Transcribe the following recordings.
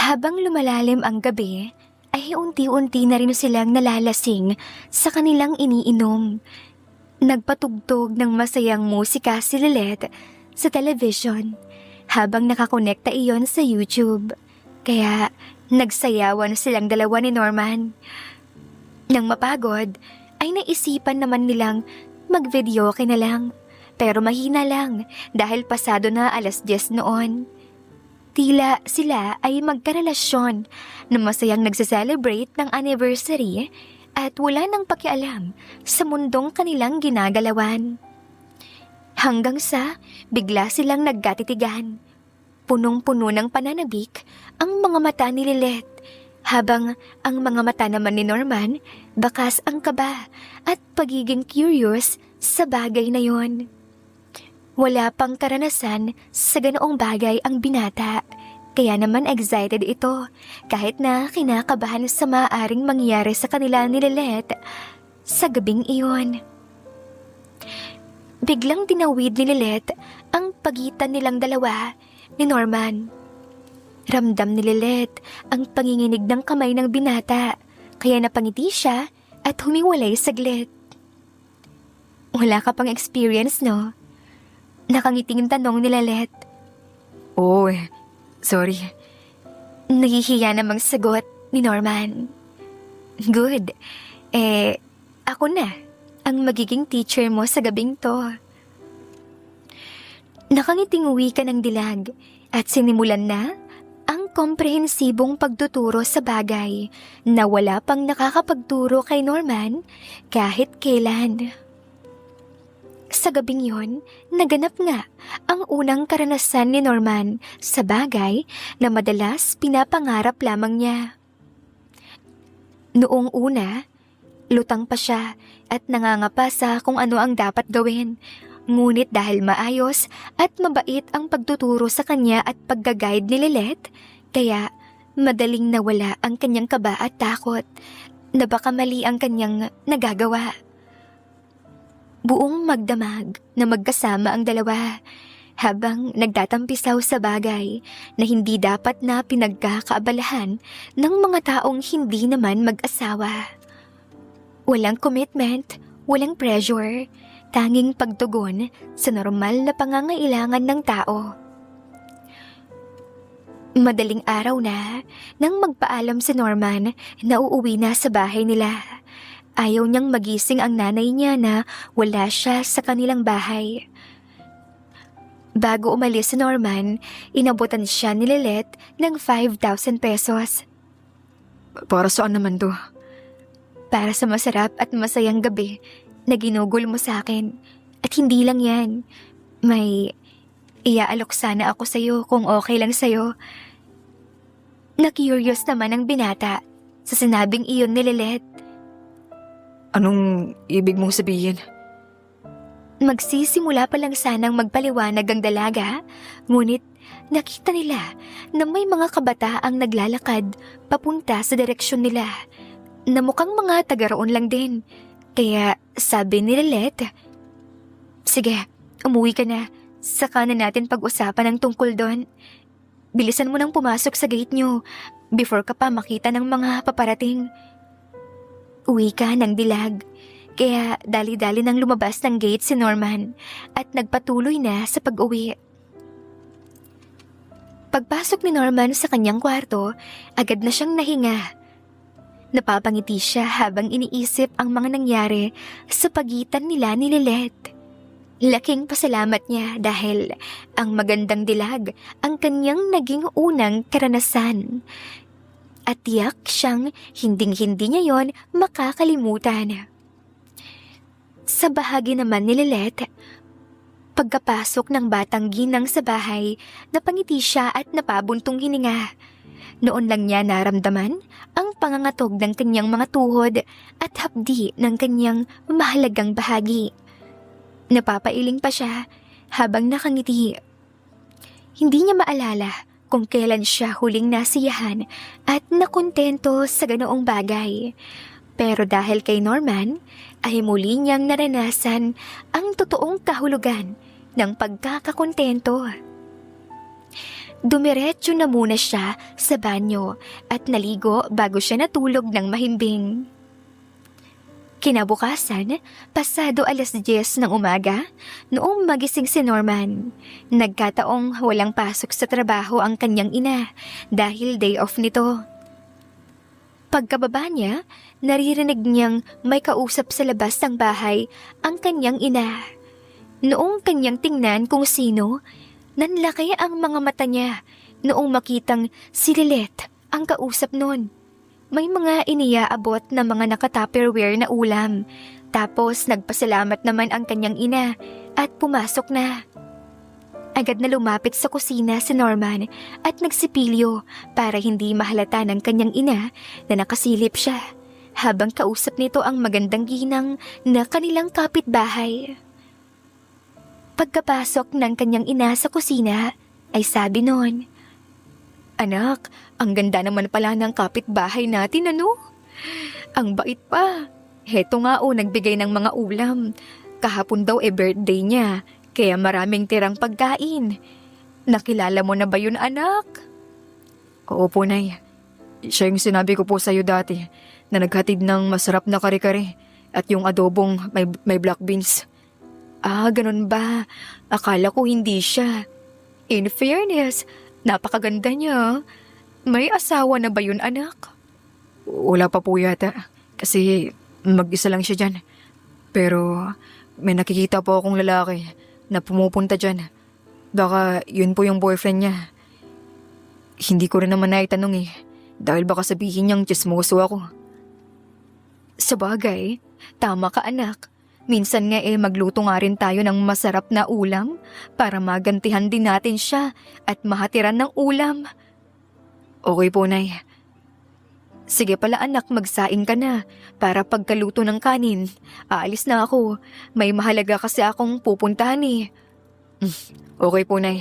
Habang lumalalim ang gabi, ay unti-unti na rin silang nalalasing sa kanilang iniinom. Nagpatugtog ng masayang musika si Lilette sa television habang nakakonekta iyon sa YouTube. Kaya nagsayawan silang dalawa ni Norman. Nang mapagod, ay naisipan naman nilang mag-videoke na lang. Pero mahina lang dahil pasado na 10:00 noon. Tila sila ay magkarelasyon na masayang nagse-celebrate ng anniversary at wala nang pakialam sa mundong kanilang ginagalawan. Hanggang sa bigla silang nagkatitigan. Punong-puno ng pananabik ang mga mata ni Lilette, habang ang mga mata naman ni Norman bakas ang kaba at pagiging curious sa bagay na yon. Wala pang karanasan sa ganoong bagay ang binata, kaya naman excited ito kahit na kinakabahan sa maaaring mangyari sa kanila ni Lilette sa gabing iyon. Biglang dinawid ni Lilette ang pagitan nilang dalawa ni Norman. Ramdam ni Lilette ang panginginig ng kamay ng binata, kaya napangiti siya at humiwalay saglit. Wala ka pang experience, no? Nakangiting tanong ni Lilette. Oh, sorry. Nahihiya namang sagot ni Norman. Good. Ako na ang magiging teacher mo sa gabing to. Nakangiting uwi ka ng dilag at sinimulan na ang komprehensibong pagtuturo sa bagay na wala pang nakakapagturo kay Norman kahit kailan. Sa gabing yon, naganap nga ang unang karanasan ni Norman sa bagay na madalas pinapangarap lamang niya. Noong una, lutang pa siya at nangangapa sa kung ano ang dapat gawin. Ngunit dahil maayos at mabait ang pagtuturo sa kanya at pagga-guide ni Lilette, kaya madaling nawala ang kanyang kaba at takot na baka mali ang kanyang nagagawa. Buong magdamag na magkasama ang dalawa habang nagtatampisaw sa bagay na hindi dapat na pinagkakaabalahan ng mga taong hindi naman mag-asawa. Walang commitment, walang pressure, tanging pagtugon sa normal na pangangailangan ng tao. Madaling araw na nang magpaalam si Norman na uuwi na sa bahay nila. Ayaw niyang magising ang nanay niya na wala siya sa kanilang bahay. Bago umalis si Norman, inabutan siya ni Lilette ng 5,000 pesos. Para saan naman to? Para sa masarap at masayang gabi na ginugol mo sa akin. At hindi lang yan. May iaalok sana ako sa'yo kung okay lang sa'yo. Na-curious naman ang binata sa sinabing iyon ni Lilette. Anong ibig mong sabihin? Magsisimula pa lang sanang magpaliwanag ang dalaga, ngunit nakita nila na may mga kabataang naglalakad papunta sa direksyon nila na mukhang mga taga-roon lang din. Kaya sabi ni Lilette, "Sige, umuwi ka na. Saka na natin pag-usapan ang tungkol doon. Bilisan mo nang pumasok sa gate nyo before ka pa makita ng mga paparating." Uwi ka ng dilag, kaya dali-dali nang lumabas ng gate si Norman at nagpatuloy na sa pag-uwi. Pagpasok ni Norman sa kanyang kwarto, agad na siyang nahinga. Napapangiti siya habang iniisip ang mga nangyari sa pagitan nila ni Lilette. Laking pasalamat niya dahil ang magandang dilag ang kanyang naging unang karanasan. At tiyak siyang hinding-hindi niya yon makakalimutan. Sa bahagi naman ni Lilette, pagkapasok ng batang ginang sa bahay, napangiti siya at napabuntong hininga. Noon lang niya naramdaman ang pangangatog ng kanyang mga tuhod at hapdi ng kanyang mahalagang bahagi. Napapailing pa siya habang nakangiti. Hindi niya maalala kung kailan siya huling nasiyahan at nakontento sa ganoong bagay. Pero dahil kay Norman, ay muli niyang naranasan ang totoong kahulugan ng pagkakakontento. Dumiretso na muna siya sa banyo at naligo bago siya natulog ng mahimbing. Kinabukasan, pasado 10:00 ng umaga, noong magising si Norman. Nagkataong walang pasok sa trabaho ang kanyang ina dahil day off nito. Pagkababa niya, naririnig niyang may kausap sa labas ng bahay ang kanyang ina. Noong kanyang tingnan kung sino, nanlaki ang mga mata niya noong makitang si Lilith ang kausap nun. May mga iniaabot na mga naka-tupperware na ulam. Tapos nagpasalamat naman ang kanyang ina at pumasok na. Agad na lumapit sa kusina si Norman at nagsipilyo para hindi mahalata ng kanyang ina na nakasilip siya habang kausap nito ang magandang ginang na kanilang kapitbahay. Pagkapasok ng kanyang ina sa kusina ay sabi noon, "Anak, ang ganda naman pala ng kapitbahay natin, ano? Ang bait pa. Heto nga nagbigay ng mga ulam. Kahapon daw birthday niya, kaya maraming tirang pagkain. Nakilala mo na ba yun, anak?" Oo po, Nay. Siya yung sinabi ko po sa'yo dati na naghatid ng masarap na kare-kare at yung adobong may black beans. Ah, ganun ba? Akala ko hindi siya. In fairness, napakaganda niya. May asawa na ba yun, anak? Wala pa po yata kasi mag-isa lang siya dyan. Pero may nakikita po akong lalaki na pumupunta dyan. Baka yun po yung boyfriend niya. Hindi ko rin naman naitanong dahil baka sabihin niyang chismoso ako. Sabagay, tama ka, anak. Minsan nga magluto nga rin tayo ng masarap na ulam para magantihan din natin siya at mahatiran ng ulam. Okay po, Nay. Sige pala, anak, magsaing ka na para pagkaluto ng kanin. Aalis na ako. May mahalaga kasi akong pupuntahan . Okay po, Nay.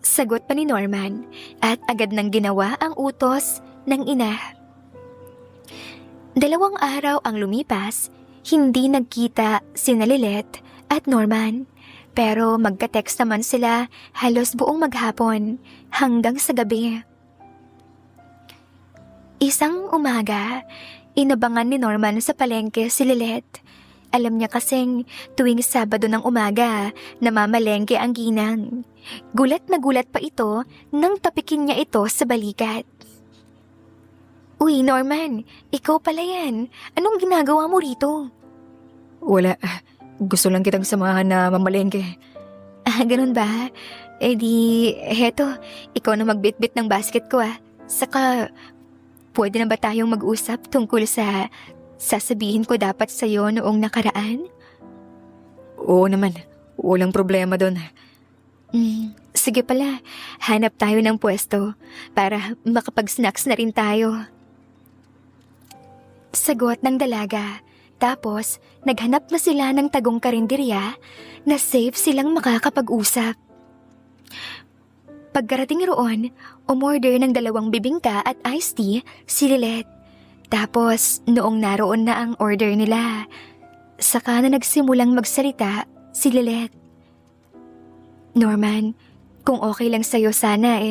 Sagot pa ni Norman at agad nang ginawa ang utos ng ina. 2 araw ang lumipas. Hindi nagkita sina Lilith at Norman, pero magka-text naman sila halos buong maghapon hanggang sa gabi. Isang umaga, inabangan ni Norman sa palengke si Lilith. Alam niya kasing tuwing Sabado ng umaga, namamalengke ang ginang. Gulat na gulat pa ito nang tapikin niya ito sa balikat. "Uy, Norman, ikaw pala yan. Anong ginagawa mo rito?" Wala. Gusto lang kitang samahan na mamalengke. Ah, ganun ba? Heto, ikaw na magbitbit ng basket ko . Saka, pwede na ba tayong mag-usap tungkol sa sasabihin ko dapat sa'yo noong nakaraan? Oo naman. Walang problema doon. Sige pala, hanap tayo ng pwesto para makapag-snacks na rin tayo. Sagot ng dalaga. Tapos, naghanap na sila ng tagong karinderya na safe silang makakapag-usap. Pagkarating roon, umorder ng 2 bibingka at iced tea si Lilith. Tapos, noong naroon na ang order nila, saka na nagsimulang magsalita si Lilith. "Norman, kung okay lang sa'yo sana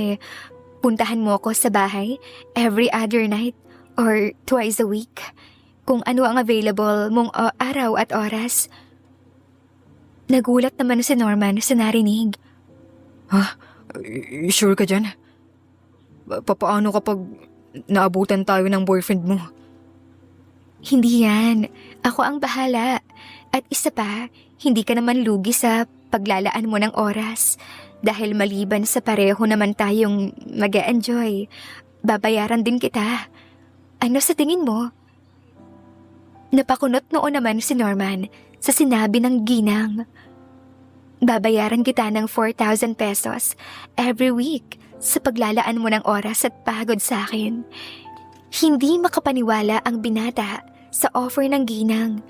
puntahan mo ako sa bahay every other night or twice a week. Kung ano ang available mong araw at oras." Nagulat naman si Norman sa narinig. Ha? Sure ka dyan? Paano kapag naabutan tayo ng boyfriend mo? Hindi yan. Ako ang bahala. At isa pa, hindi ka naman lugi sa paglalaan mo ng oras. Dahil maliban sa pareho naman tayong mag-e-enjoy, babayaran din kita. Ano sa tingin mo? Napakunot noon naman si Norman sa sinabi ng ginang. "Babayaran kita ng 4,000 pesos every week sa paglalaan mo ng oras at pagod sa akin." Hindi makapaniwala ang binata sa offer ng ginang.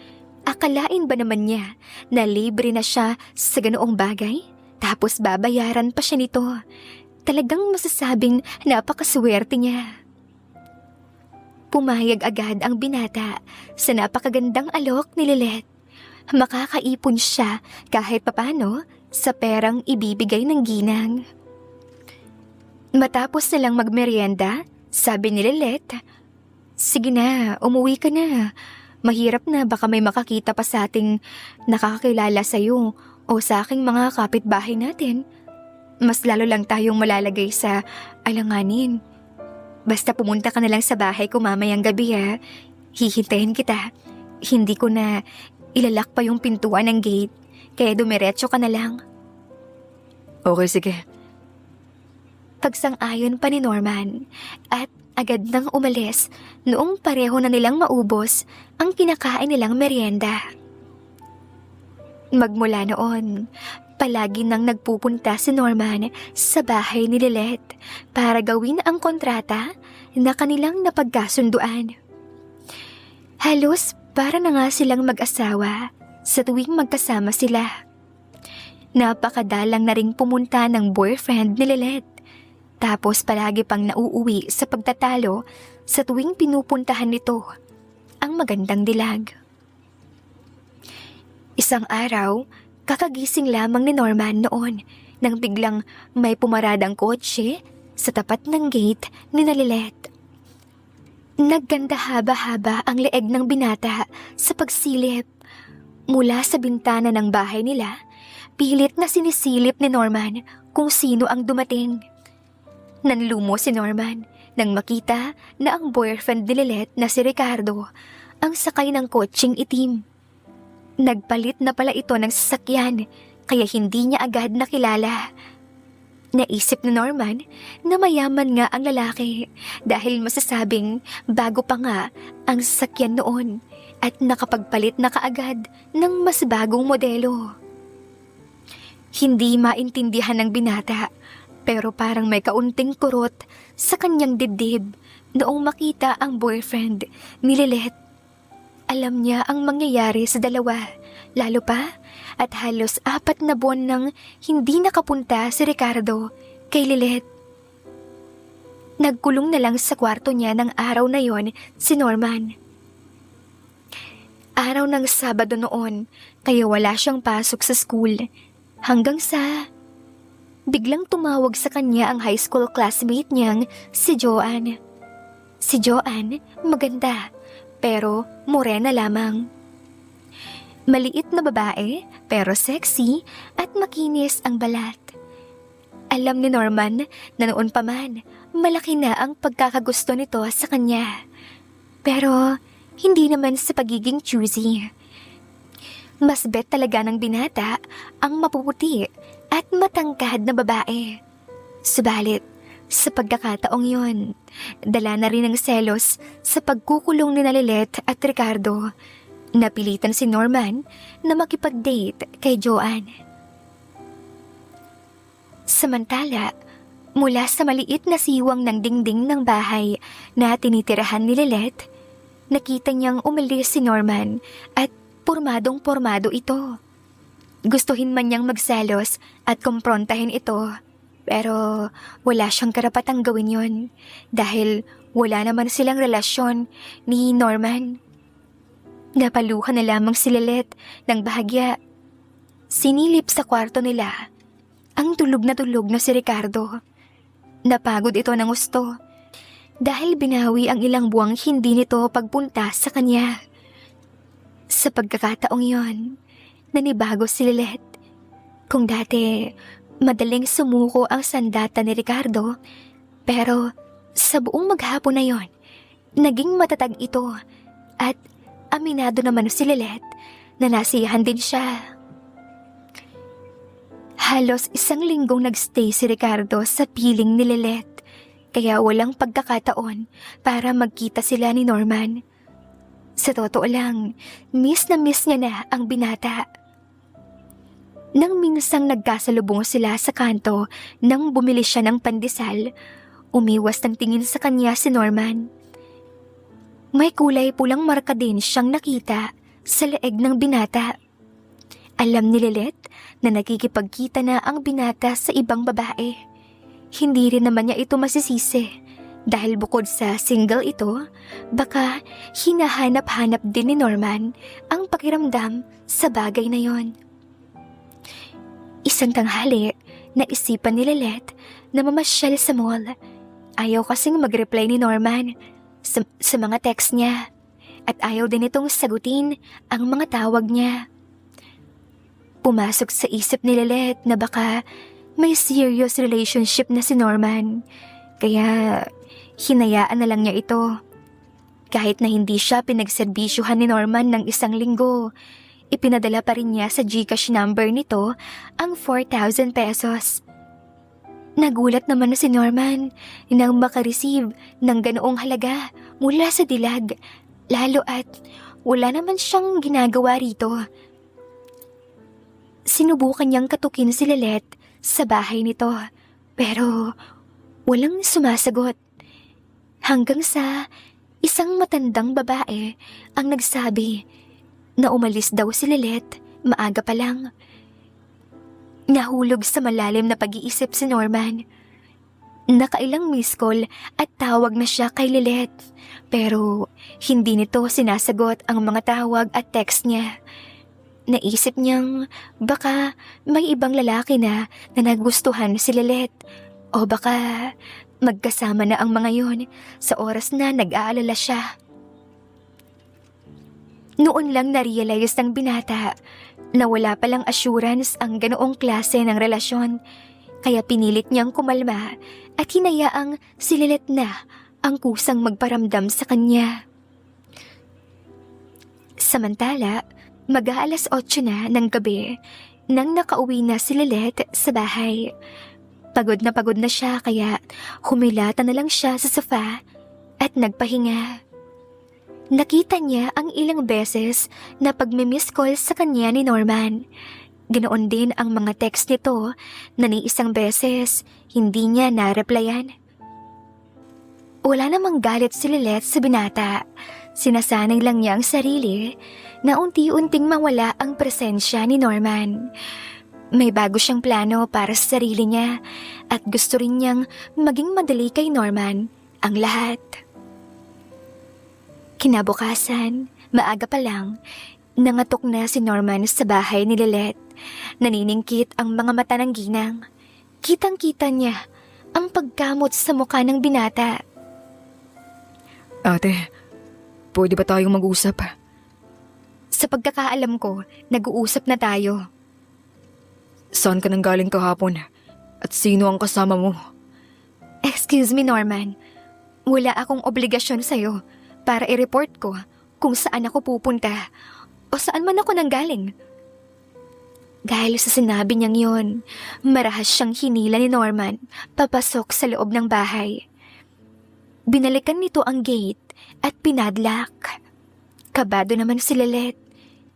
Akalain ba naman niya na libre na siya sa ganoong bagay? Tapos babayaran pa siya nito. Talagang masasabing napakaswerte niya. Pumayag agad ang binata sa napakagandang alok ni Lilith. Makakaipon siya kahit papano sa perang ibibigay ng ginang. Matapos nilang magmerienda, sabi ni Lilet, "Sige na, umuwi ka na. Mahirap na baka may makakita pa sa ating nakakakilala sa'yo o sa aking mga kapitbahay natin. Mas lalo lang tayong malalagay sa alanganin. Basta pumunta ka na lang sa bahay ko mamayang gabi ha. Hihintayin kita. Hindi ko na ilalak pa yung pintuan ng gate, kaya dumiretso ka na lang." Okay, sige. Pagsang-ayon pa ni Norman at agad nang umalis noong pareho na nilang maubos ang kinakain nilang merienda. Magmula noon, palagi nang nagpupunta si Norman sa bahay ni Lilet para gawin ang kontrata na kanilang napagkasunduan. Halos para na nga silang mag-asawa sa tuwing magkasama sila. Napakadalang na ring pumunta ng boyfriend ni Lilet. Tapos palagi pang nauuwi sa pagtatalo sa tuwing pinupuntahan nito ang magandang dilag. Isang araw, kakagising lamang ni Norman noon nang biglang may pumaradang kotse sa tapat ng gate ni Lilet. Nagganda haba-haba ang leeg ng binata sa pagsilip. Mula sa bintana ng bahay nila, pilit na sinisilip ni Norman kung sino ang dumating. Nanlumo si Norman nang makita na ang boyfriend ni Lilet na si Ricardo ang sakay ng kotseng itim. Nagpalit na pala ito ng sasakyan kaya hindi niya agad nakilala. Naisip ni Norman na mayaman nga ang lalaki dahil masasabing bago pa nga ang sasakyan noon at nakapagpalit na kaagad ng mas bagong modelo. Hindi maintindihan ng binata pero parang may kaunting kurot sa kanyang dibdib noong makita ang boyfriend ni Lilet. Alam niya ang mangyayari sa dalawa, lalo pa at halos 4 na buwan nang hindi nakapunta si Ricardo kay Lilet. Nagkulong na lang sa kwarto niya ng araw na yon si Norman. Araw ng Sabado noon, kaya wala siyang pasok sa school hanggang sa biglang tumawag sa kanya ang high school classmate niyang si Joanne. Si Joanne, maganda, pero morena lamang. Maliit na babae, pero sexy at makinis ang balat. Alam ni Norman na noon pa man, malaki na ang pagkakagusto nito sa kanya. Pero hindi naman sa pagiging choosy. Mas bet talaga ng binata ang mapuputi at matangkad na babae. Subalit, sa pagkakataong yon, dala na rin ng selos sa pagkukulong ni Lilet at Ricardo. Napilitan si Norman na makipag-date kay Joanne. Samantala, mula sa maliit na siwang ng dingding ng bahay na tinitirahan ni Lilet, nakita niyang umalis si Norman at pormadong-pormado ito. Gustuhin man niyang magselos at kumprontahin ito, pero wala siyang karapatang gawin yon dahil wala naman silang relasyon ni Norman. Napaluhan na lamang si Lilet ng bahagya. Sinilip sa kwarto nila ang tulog na si Ricardo. Napagod ito ng gusto dahil binawi ang ilang buwang hindi nito pagpunta sa kanya. Sa pagkakataong yon, nanibago si Lilet. Kung dati, madaling sumuko ang sandata ni Ricardo, pero sa buong maghapon na yon, naging matatag ito at aminado naman si Lilet na nasiyahan din siya. Halos 1 linggong nagstay si Ricardo sa piling ni Lilet, kaya walang pagkakataon para magkita sila ni Norman. Sa totoo lang, miss na miss niya na ang binata. Nang minsang nagkasalubong sila sa kanto nang bumili siya ng pandesal, umiwas ng tingin sa kanya si Norman. May kulay pulang marka din siyang nakita sa leeg ng binata. Alam ni Lilet na nakikipagkita na ang binata sa ibang babae. Hindi rin naman niya ito masisisi dahil bukod sa single ito, baka hinahanap-hanap din ni Norman ang pakiramdam sa bagay na yon. Isang tanghali, naisipan ni Lilet na mamasyal sa mall. Ayaw kasing mag-reply ni Norman sa mga text niya at ayaw din itong sagutin ang mga tawag niya. Pumasok sa isip ni Lilet na baka may serious relationship na si Norman, kaya hinayaan na lang niya ito. Kahit na hindi siya pinagserbisyuhan ni Norman ng 1 linggo, ipinadala pa rin niya sa GCash number nito ang 4,000 pesos. Nagulat naman na si Norman nang makareceive ng ganoong halaga mula sa dilag, lalo at wala naman siyang ginagawa rito. Sinubukan niyang katukin si Lilet sa bahay nito, pero walang sumasagot. Hanggang sa isang matandang babae ang nagsabi na umalis daw si Lilet maaga pa lang. Nahulog sa malalim na pag-iisip si Norman. Nakailang miss call at tawag na siya kay Lilet, pero hindi nito sinasagot ang mga tawag at text niya. Naisip niyang baka may ibang lalaki na nagustuhan si Lilet, o baka magkasama na ang mga yon sa oras na nag-aalala siya. Noon lang na-realize ng binata na wala palang assurance ang ganoong klase ng relasyon, kaya pinilit niyang kumalma at hinayaang si Lilet na ang kusang magparamdam sa kanya. Samantala, mag-aalas 8 na ng gabi nang nakauwi na si Lilet sa bahay. Pagod na siya kaya humilata na lang siya sa sofa at nagpahinga. Nakita niya ang ilang beses na pagmi-miss call sa kanya ni Norman. Ganoon din ang mga text nito na ni isang beses hindi niya na-replyan. Wala namang galit si Lilet sa binata. Sinasanay lang niya ang sarili na unti-unting mawala ang presensya ni Norman. May bago siyang plano para sa sarili niya at gusto rin niyang maging madali kay Norman ang lahat. Kinabukasan, maaga pa lang, nangatok na si Norman sa bahay ni Lilet. Naniningkit ang mga mata ng ginang. Kitang-kita niya ang pagkamot sa mukha ng binata. Ate, pwede ba tayong mag-usap? Sa pagkakaalam ko, nag-uusap na tayo. Saan ka nang galing kahapon? At sino ang kasama mo? Excuse me, Norman. Wala akong obligasyon sa'yo para i-report ko kung saan ako pupunta o saan man ako nanggaling. Dahil sa sinabi niyang yon, marahas siyang hinila ni Norman papasok sa loob ng bahay. Binalikan nito ang gate at pinadlock. Kabado naman si Lilet.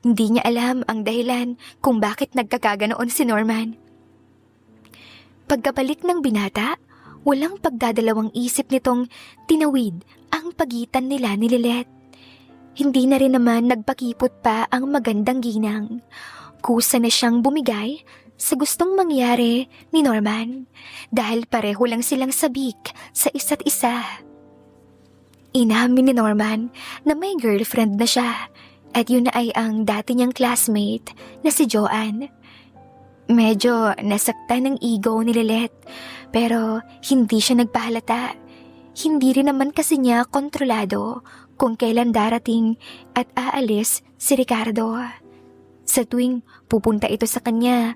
Hindi niya alam ang dahilan kung bakit nagkakaganoon si Norman. Pagkabalik ng binata, walang pagdadalawang isip nitong tinawid ang pagitan nila ni Lilet. Hindi na rin naman nagpakipot pa ang magandang ginang. Kusa na siyang bumigay sa gustong mangyari ni Norman dahil pareho lang silang sabik sa isa't isa. Inamin ni Norman na may girlfriend na siya at yun ay ang dati niyang classmate na si Joanne. Medyo nasaktan ng ego ni Lilet pero hindi siya nagpahalata. Hindi rin naman kasi niya kontrolado kung kailan darating at aalis si Ricardo. Sa tuwing pupunta ito sa kanya,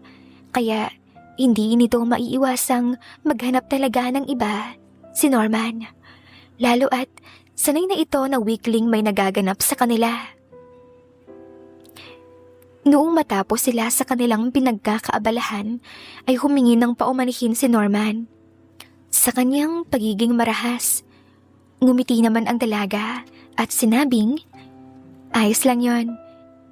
kaya hindi nito maiiwasang maghanap talaga ng iba, si Norman. Lalo at sanay na ito na weekling may nagaganap sa kanila. Noong matapos sila sa kanilang pinagkakaabalahan, ay humingi ng paumanihin si Norman. Sa kanyang pagiging marahas, ngumiti naman ang dalaga at sinabing, "Ayos lang yon.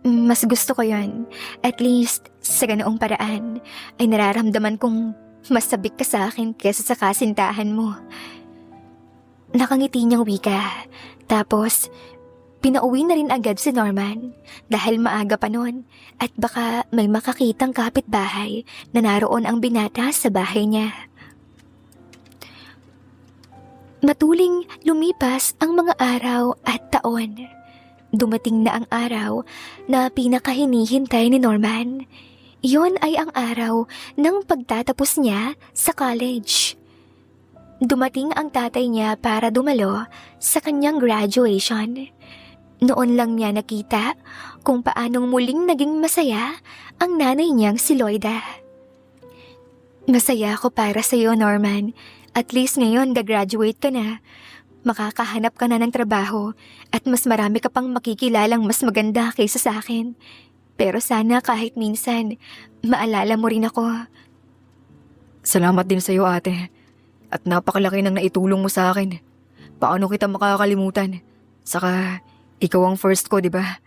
Mas gusto ko yon. At least, sa ganoong paraan, ay nararamdaman kong mas sabik ka sa akin kesa sa kasintahan mo." Nakangiti niyang wika, tapos pinauwi na rin agad si Norman dahil maaga pa noon at baka may makakitang kapitbahay na naroon ang binata sa bahay niya. Matuling lumipas ang mga araw at taon. Dumating na ang araw na pinakahinihintay ni Norman. Yon ay ang araw ng pagtatapos niya sa college. Dumating ang tatay niya para dumalo sa kanyang graduation. Noon lang niya nakita kung paanong muling naging masaya ang nanay niyang si Loida. Masaya ako para sa iyo, Norman. At least ngayon gagraduate ka na. Makakahanap ka na ng trabaho at mas marami ka pang makikilalang mas maganda kaysa sa akin. Pero sana kahit minsan, maalala mo rin ako. Salamat din sa'yo, ate. At napakalaki ng naitulong mo sa akin. Paano kita makakalimutan? Saka, ikaw ang first ko, di ba?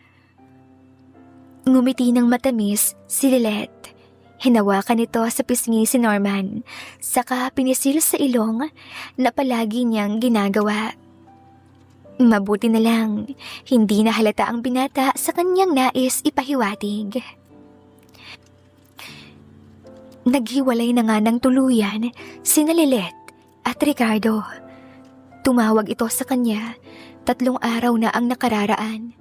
Ngumiti ng matamis si Lilette. Hinawakan nito sa pisngi si Norman, saka pinisil sa ilong na palagi niyang ginagawa. Mabuti na lang, hindi na halata ang binata sa kanyang nais ipahiwatig. Naghiwalay na nga ng tuluyan sina Lilette at Ricardo. Tumawag ito sa kanya, 3 araw na ang nakararaan.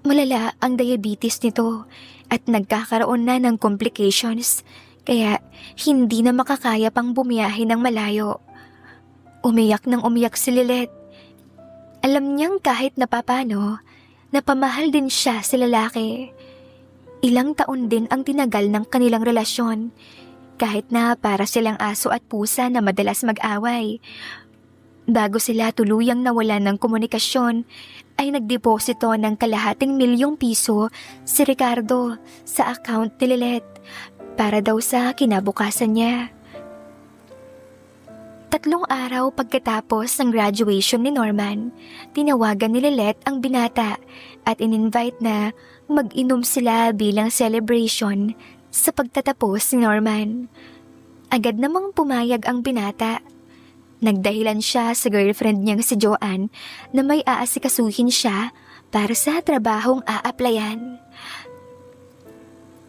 Malala ang diabetes nito at nagkakaroon na ng complications, kaya hindi na makakaya pang bumiyahe ng malayo. Umiyak nang umiyak si Lilette. Alam niyang kahit napapano, napamahal din siya sa lalaki. Ilang taon din ang tinagal ng kanilang relasyon, kahit na para silang aso at pusa na madalas mag-away. Bago sila tuluyang nawalan ng komunikasyon, ay nagdeposito ng ₱250,000 si Ricardo sa account ni Lilette para daw sa kinabukasan niya. 3 araw pagkatapos ng graduation ni Norman, tinawagan ni Lilette ang binata at in-invite na mag-inom sila bilang celebration sa pagtatapos ni Norman. Agad namang pumayag ang binata. Nagdahilan siya sa girlfriend niyang si Joanne na may aasikasuhin siya para sa trabahong aaplayan.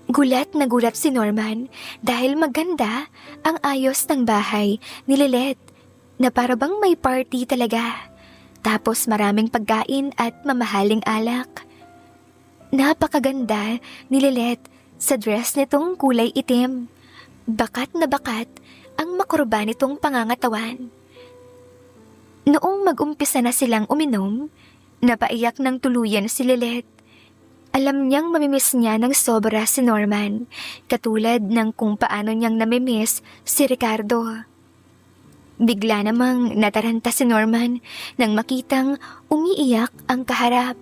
Gulat na gulat si Norman dahil maganda ang ayos ng bahay ni Lilette na parabang may party talaga. Tapos maraming pagkain at mamahaling alak. Napakaganda ni Lilette sa dress nitong kulay itim. Bakat na bakat ang makurba nitong pangangatawan. Noong mag-umpisa na silang uminom, napaiyak ng tuluyan si Lilette. Alam niyang mamimiss niya ng sobra si Norman, katulad ng kung paano niyang namimiss si Ricardo. Bigla namang nataranta si Norman nang makitang umiiyak ang kaharap.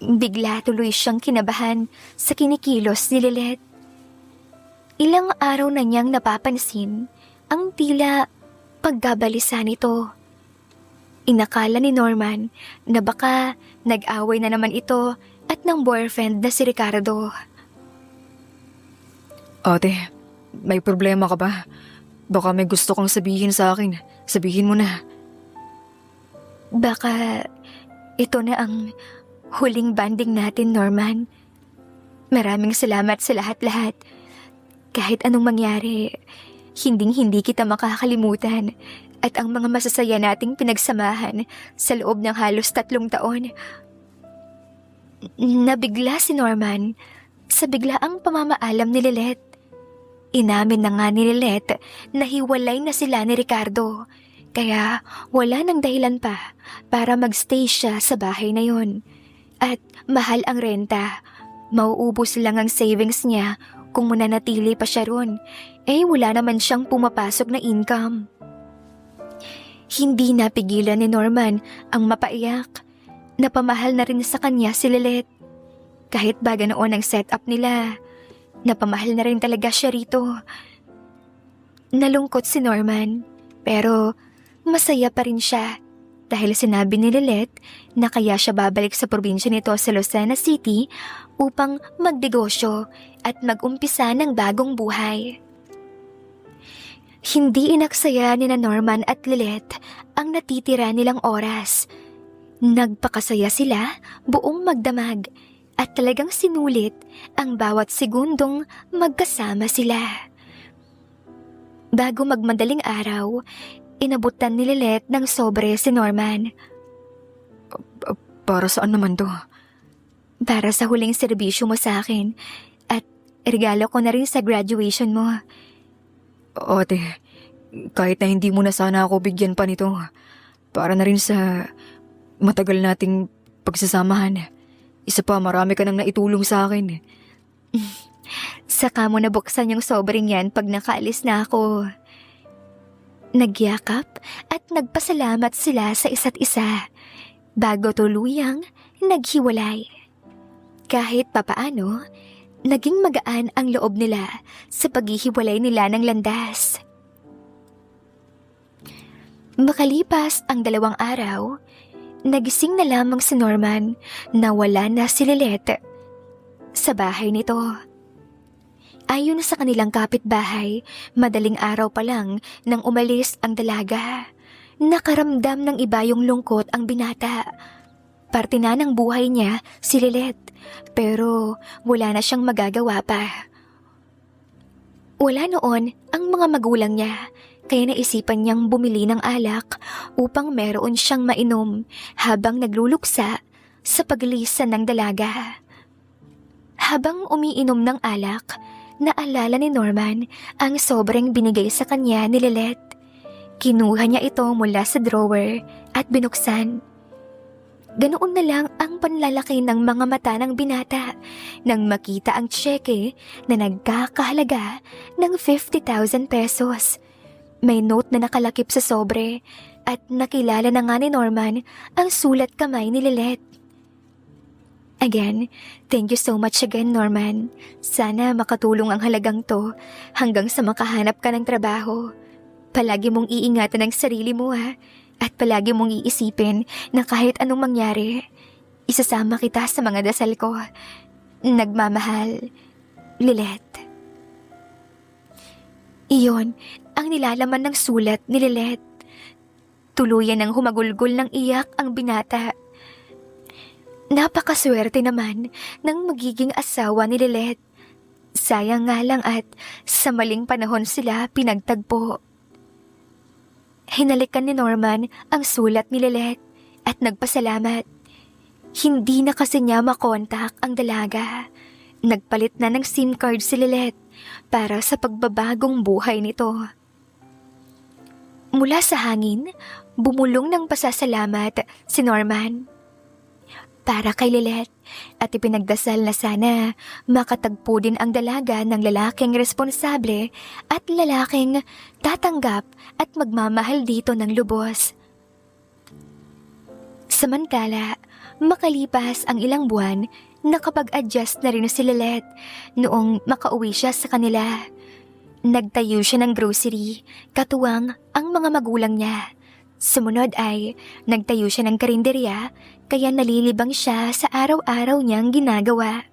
Bigla tuloy siyang kinabahan sa kinikilos ni Lilette. Ilang araw na niyang napapansin ang tila paggabalisa nito. Inakala ni Norman na baka nag-away na naman ito at ng boyfriend na si Ricardo. Ate, may problema ka ba? Baka may gusto kang sabihin sa akin. Sabihin mo na. Baka ito na ang huling banding natin, Norman. Maraming salamat sa lahat-lahat. Kahit anong mangyari, hinding-hindi kita makakalimutan. At ang mga masasaya nating pinagsamahan sa loob ng halos 3 taon. Nabigla si Norman sa biglaang pamamaalam ni Lilette. Inamin na nga ni Lilette na hiwalay na sila ni Ricardo, kaya wala nang dahilan pa para magstay siya sa bahay na yon. At mahal ang renta, mauubos lang ang savings niya kung mananatili pa siya ron, wala naman siyang pumapasok na income. Hindi napigilan ni Norman ang mapaiyak. Napamahal na rin sa kanya si Lilette. Kahit baga noon ang setup nila, napamahal na rin talaga siya rito. Nalungkot si Norman, pero masaya pa rin siya dahil sinabi ni Lilette na kaya siya babalik sa probinsya nito sa Lucena City upang magnegosyo at mag-umpisa ng bagong buhay. Hindi inaksaya ni Norman at Lilette ang natitira nilang oras. Nagpakasaya sila buong magdamag at talagang sinulit ang bawat segundong magkasama sila. Bago magmadaling araw, inabutan ni Lilette ng sobre si Norman. Para saan naman to? Para sa huling serbisyo mo sa akin at regalo ko na rin sa graduation mo. Ate, kahit na hindi mo na sana ako bigyan pa nito, para na rin sa matagal nating pagsasamahan. Isa pa, marami ka nang naitulong sa akin. Saka mo nabuksan yung sobrang yan pag nakaalis na ako. Nagyakap at nagpasalamat sila sa isa't isa bago tuluyang naghiwalay. Kahit papaano, naging magaan ang loob nila sa paghihiwalay nila ng landas. Makalipas ang 2 araw, nagising na lamang si Norman na wala na si Lilet sa bahay nito. Ayon sa kanilang kapitbahay, madaling araw pa lang nang umalis ang dalaga. Nakaramdam ng iba yung lungkot ang binata. Parte na ng buhay niya si Lilet, pero wala na siyang magagawa pa. Wala noon ang mga magulang niya, kaya naisipan niyang bumili ng alak upang meron siyang mainom habang nagluluksa sa paglisan ng dalaga. Habang umiinom ng alak, naalala ni Norman ang sobrang binigay sa kanya ni Lilet. Kinuha niya ito mula sa drawer at binuksan. Ganoon na lang ang panlalaki ng mga mata ng binata nang makita ang tseke na nagkakahalaga ng 50,000 pesos. May note na nakalakip sa sobre at nakilala na nga ni Norman ang sulat kamay ni Lilet. Again, thank you so much again, Norman. Sana makatulong ang halagang to hanggang sa makahanap ka ng trabaho. Palagi mong iingatan ang sarili mo at palagi mong iisipin na kahit anong mangyari, isasama kita sa mga dasal ko. Nagmamahal, Lilet. Iyon ang nilalaman ng sulat ni Lilet. Tuluyan ng humagulgol ng iyak ang binata. Napakaswerte naman ng magiging asawa ni Lilet. Sayang nga lang at sa maling panahon sila pinagtagpo. Hinalikan ni Norman ang sulat ni Lilet at nagpasalamat. Hindi na kasi niya makontak ang dalaga. Nagpalit na ng SIM card si Lilet para sa pagbabagong buhay nito. Mula sa hangin, bumulong ng pasasalamat si Norman para kay Lilet at ipinagdasal na sana makatagpo din ang dalaga ng lalaking responsable at lalaking tatanggap at magmamahal dito ng lubos. Samantala, makalipas ang ilang buwan, nakapag-adjust na rin si Lilet noong makauwi siya sa kanila. Nagtayo siya ng grocery, katuwang ang mga magulang niya. Sumunod ay nagtayo siya ng karinderya, kaya nalilibang siya sa araw-araw niyang ginagawa.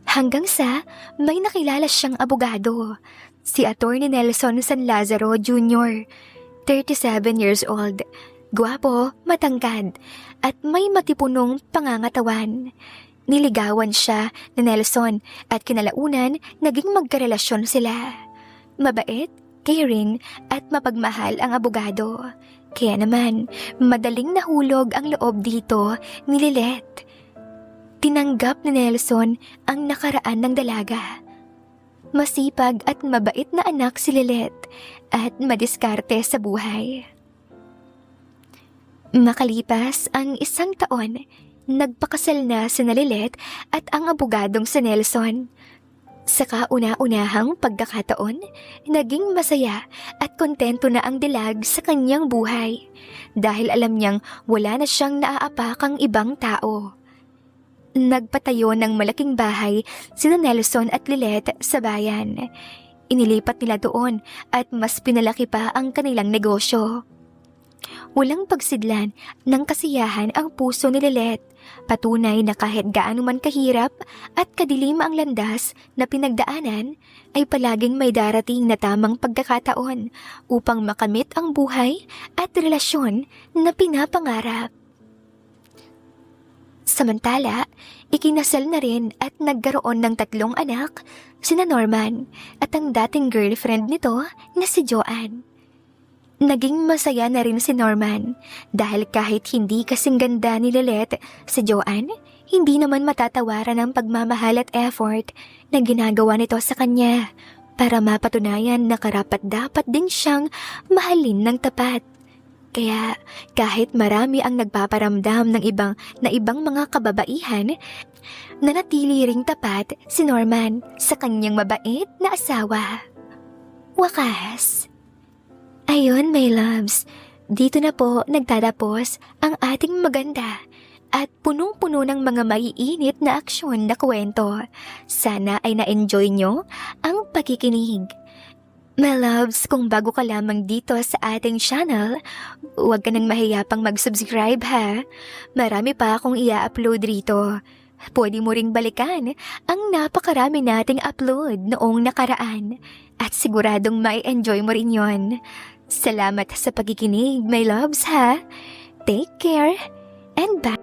Hanggang sa may nakilala siyang abogado, si Attorney Nelson San Lazaro Jr., 37 years old, gwapo, matangkad, at may matipunong pangangatawan. Niligawan siya ni Nelson at kinalaunan naging magkarelasyon sila. Mabait, caring at mapagmahal ang abogado. Kaya naman, madaling nahulog ang loob dito ni Lilet. Tinanggap ni Nelson ang nakaraan ng dalaga. Masipag at mabait na anak si Lilet at madiskarte sa buhay. Makalipas ang 1 taon, nagpakasal na si Lilet at ang abogadong si Nelson. Sa kauna-unahang pagkakataon, naging masaya at kontento na ang dilag sa kanyang buhay dahil alam niyang wala na siyang naaapakang ibang tao. Nagpatayo ng malaking bahay sina Nelson at Lilet sa bayan. Inilipat nila doon at mas pinalaki pa ang kanilang negosyo. Walang pagsidlan ng kasiyahan ang puso ni Lilet. Patunay na kahit gaano man kahirap at kadilim ang landas na pinagdaanan, ay palaging may darating na tamang pagkakataon upang makamit ang buhay at relasyon na pinapangarap. Samantala, ikinasal na rin at nagkaroon ng 3 anak, sina Norman at ang dating girlfriend nito na si Joanne. Naging masaya na rin si Norman dahil kahit hindi kasing ganda ni Lilet, si Joanne, hindi naman matatawaran ang pagmamahal at effort na ginagawa nito sa kanya para mapatunayan na karapat-dapat din siyang mahalin ng tapat. Kaya kahit marami ang nagpaparamdam ng ibang mga kababaihan, nanatili ring tapat si Norman sa kanyang mabait na asawa. Wakas. Ayun, my loves, dito na po nagtatapos ang ating maganda at punong-puno ng mga maiinit na aksyon na kwento. Sana ay na-enjoy nyo ang pakikinig. My loves, kung bago ka lamang dito sa ating channel, huwag ka nang mahiyapang mag-subscribe ha. Marami pa akong i-upload rito. Pwede mo ring balikan ang napakarami nating upload noong nakaraan at siguradong mai-enjoy mo rin yon. Salamat sa pagkikinig, my loves ha. Take care and bye.